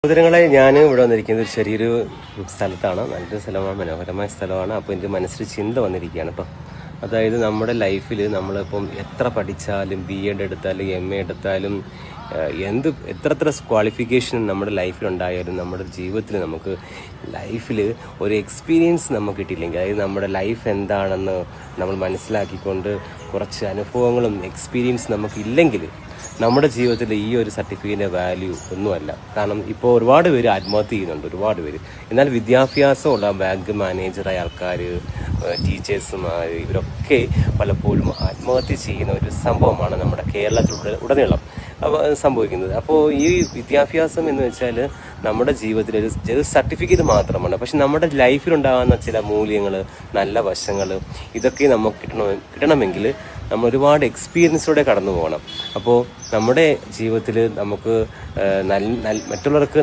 സഹോദരങ്ങളെ, ഞാൻ ഇവിടെ വന്നിരിക്കുന്നത് ഒരു ചെറിയൊരു സ്ഥലത്താണ്. നല്ലൊരു സ്ഥലമാണ്, മനോഹരമായ സ്ഥലമാണ്. അപ്പോൾ എൻ്റെ മനസ്സിൽ ചിന്ത വന്നിരിക്കുകയാണ് കേട്ടോ. അതായത് നമ്മുടെ ലൈഫിൽ നമ്മളിപ്പം എത്ര പഠിച്ചാലും, BEd എടുത്താലും, MA എടുത്താലും, എത്ര ക്വാളിഫിക്കേഷൻ നമ്മുടെ ലൈഫിലുണ്ടായാലും നമ്മുടെ ജീവിതത്തിൽ നമുക്ക് ലൈഫിൽ ഒരു എക്സ്പീരിയൻസ് നമുക്ക് കിട്ടിയില്ലെങ്കിൽ, അതായത് നമ്മുടെ ലൈഫ് എന്താണെന്ന് നമ്മൾ മനസ്സിലാക്കിക്കൊണ്ട് കുറച്ച് അനുഭവങ്ങളും എക്സ്പീരിയൻസ് നമുക്കില്ലെങ്കിൽ നമ്മുടെ ജീവിതത്തിൽ ഈ ഒരു സർട്ടിഫിക്കറ്റിൻ്റെ വാല്യൂ ഒന്നുമല്ല. കാരണം ഇപ്പോൾ ഒരുപാട് പേര് ആത്മഹത്യ ചെയ്യുന്നുണ്ട്, ഒരുപാട് പേര്. എന്നാൽ വിദ്യാഭ്യാസമുള്ള ബാങ്ക് മാനേജറായ ആൾക്കാർ, ടീച്ചേഴ്സുമാർ, ഇവരൊക്കെ പലപ്പോഴും ആത്മഹത്യ ചെയ്യുന്ന ഒരു സംഭവമാണ് നമ്മുടെ കേരളത്തിലുടനീളം സംഭവിക്കുന്നത്. അപ്പോൾ ഈ വിദ്യാഭ്യാസം എന്ന് വെച്ചാൽ നമ്മുടെ ജീവിതത്തിൽ ഒരു സർട്ടിഫിക്കറ്റ് മാത്രമാണ്. പക്ഷെ നമ്മുടെ ലൈഫിലുണ്ടാകുന്ന ചില മൂല്യങ്ങൾ, നല്ല വശങ്ങൾ, ഇതൊക്കെ നമുക്ക് കിട്ടണമെങ്കിൽ നമ്മൾ ഒരുപാട് എക്സ്പീരിയൻസിലൂടെ കടന്നു പോകണം. അപ്പോൾ നമ്മുടെ ജീവിതത്തിൽ നമുക്ക് മറ്റുള്ളവർക്ക്